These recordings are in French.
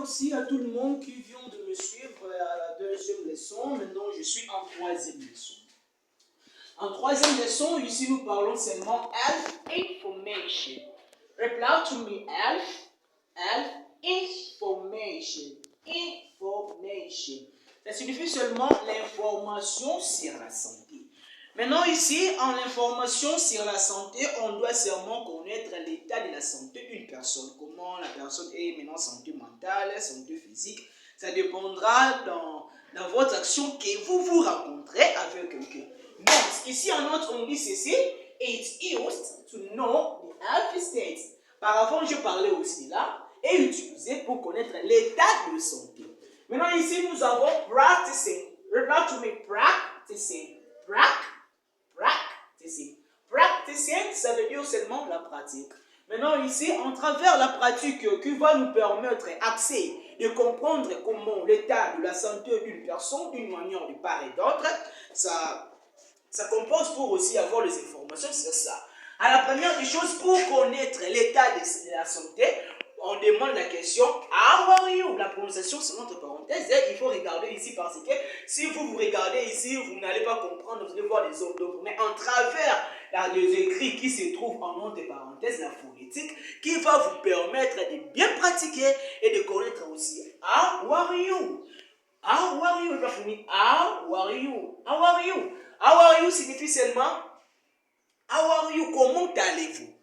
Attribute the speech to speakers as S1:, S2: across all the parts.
S1: aussi à tout le monde qui vient de me suivre à la deuxième leçon. Maintenant, je suis en troisième leçon. En troisième leçon, ici, nous parlons seulement health information. Reply to me, health information. Information. Ça signifie seulement l'information sur la santé. Maintenant, ici, en l'information sur la santé, on doit seulement connaître l'état de la santé d'une personne. Comment la personne est maintenant santé mentale, santé physique. Ça dépendra dans votre action que vous rencontrez avec quelqu'un. Donc, ici en note, on dit ceci. It's used to know the health state. Par avant, je parlais aussi là. Et utilisé pour connaître l'état de santé. Maintenant, ici, nous avons practicing. Reply to me, practicing. Practicing. Practicing, ça veut dire seulement la pratique. Maintenant, ici, en travers la pratique qui va nous permettre accès de comprendre comment l'état de la santé d'une personne, d'une manière de part et d'autre, ça compose pour aussi avoir les informations sur ça. À la première des choses, pour connaître l'état de la santé, on demande la question How are you? La prononciation, c'est notre parenthèse. Il faut regarder ici parce que si vous regardez ici, vous n'allez pas comprendre, vous allez voir les autres. Donc, mais en travers les écrits qui se trouvent en entre parenthèses, la phonétique, qui va vous permettre de bien pratiquer et de connaître aussi How are you? How are you? How are you? How are you? How are you signifie seulement How are you? Comment allez-vous?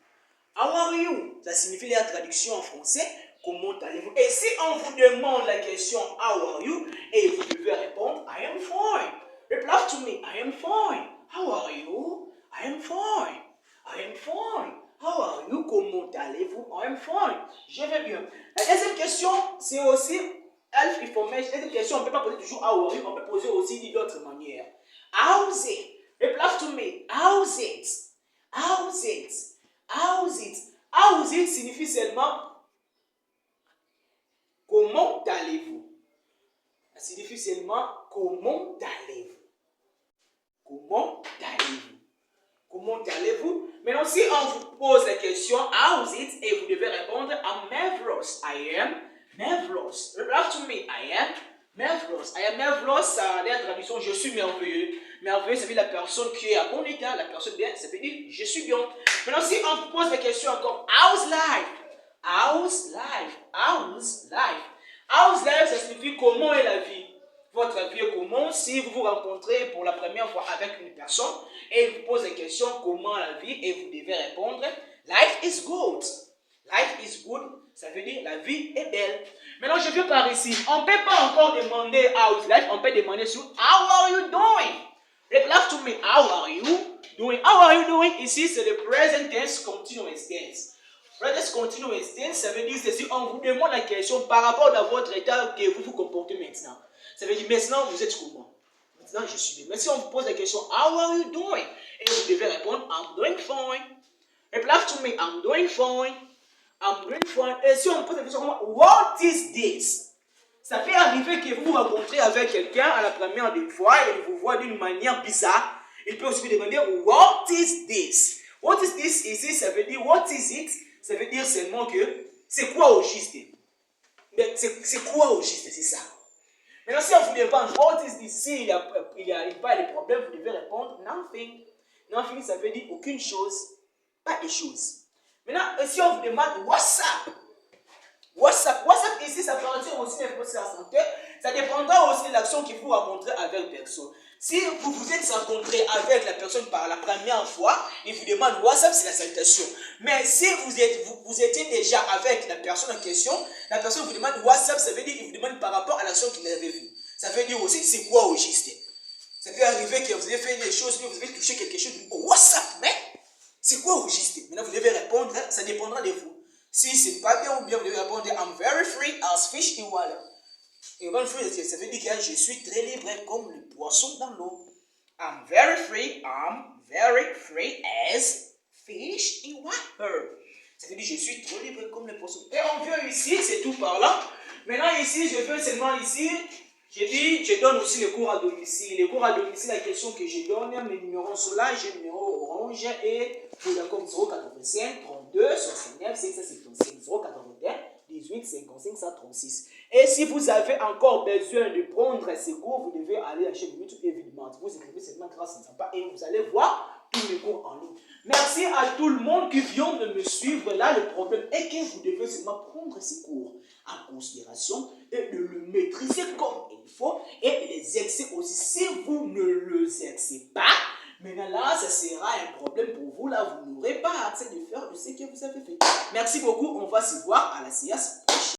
S1: How are you? Ça signifie la traduction en français. Comment allez-vous? Et si on vous demande la question How are you? Et vous devez répondre I am fine. Reply to me. I am fine. How are you? I am fine. I am fine. How are you? Comment allez-vous? I am fine. Je vais bien. La deuxième question, c'est aussi health information. La deuxième question, on ne peut pas poser toujours How are you? On peut poser aussi d'autres manières. How's it? Reply to me. How's it? How's it? How's it? How's it signifie seulement comment allez-vous? Ça signifie seulement comment allez-vous? Comment allez-vous? Comment allez-vous? Maintenant, si on vous pose la question How's it? Et vous devez répondre I'm marvelous. I am marvelous. Reply to me. I am marvelous. I am marvelous, ça a la traduction je suis merveilleux. Merveilleux, ça veut dire la personne qui est à bon état, la personne bien, ça veut dire je suis bien. Maintenant, si on vous pose la question encore, how's life? How's life? How's life? How's life, ça signifie comment est la vie? Votre vie est comment? Si vous vous rencontrez pour la première fois avec une personne et il vous pose la question comment la vie et vous devez répondre, life is good. Life is good, ça veut dire la vie est belle. Maintenant, je viens par ici. On ne peut pas encore demander how's life, on peut demander sur how are you doing? Reply to me, how are you doing? How are you doing? Ici, c'est le present tense continuous tense. Present continuous tense, ça veut dire ceci, on vous demande la question par rapport à votre état que vous vous comportez maintenant. Ça veut dire maintenant, vous êtes comment? Maintenant, je suis bien. Mais si on vous pose la question, how are you doing? Et vous devez répondre, I'm doing fine. Reply to me, I'm doing fine. I'm doing fine. Et si on pose la question, what is this? Ça peut arriver que vous vous rencontrez avec quelqu'un à la première des fois et il vous voit d'une manière bizarre. Il peut aussi vous demander What is this? What is this? Ici, ça veut dire What is it? Ça veut dire seulement que c'est quoi au juste? Mais c'est quoi au juste? C'est ça. Maintenant, si on vous demande What is this? S'il n'y a pas de problème, vous devez répondre Nothing. Nothing, ça veut dire aucune chose, pas de choses. Maintenant, si on vous demande What's up? WhatsApp ici, ça peut dire aussi l'information sur la santé. Ça dépendra aussi de l'action que vous rencontrez avec personne. Si vous vous êtes rencontré avec la personne par la première fois, il vous demande WhatsApp, c'est la salutation. Mais si vous étiez déjà avec la personne en question, la personne vous demande WhatsApp, ça veut dire qu'il vous demande par rapport à l'action qu'il avait vue. Ça veut dire aussi c'est quoi au juste. Ça peut arriver que vous avez fait des choses, vous avez touché quelque chose, WhatsApp, mais c'est quoi au juste? Maintenant vous devez répondre, ça dépendra de vous. Si c'est pas bien ou bien, vous devez répondre I'm very free as fish in water. Et very free, ça veut dire que je suis très libre comme le poisson dans l'eau. I'm very free as fish in water. Ça veut dire je suis trop libre comme le poisson. Et on vient ici, c'est tout par là. Maintenant ici, je fais seulement ici. J'ai dit, je donne aussi les cours à domicile. Les cours à domicile, la question que je donne, mes numéros sont là, j'ai le numéro orange et pour la com 085 32 69 575 081 18 55 136. Et si vous avez encore besoin de prendre ces cours, vous devez aller à la chaîne YouTube évidemment. Vous écrivez seulement grâce à Sympa et vous allez voir tous les cours en ligne. Merci à tout le monde qui vient de me suivre. Là, le problème est que vous devez seulement prendre ces cours en considération et de le maîtriser comme il faut et les exercer aussi. Si vous ne les exercez pas, maintenant là, ce sera un problème pour vous. Là, vous n'aurez pas assez de faire de ce que vous avez fait. Merci beaucoup. On va se voir à la séance.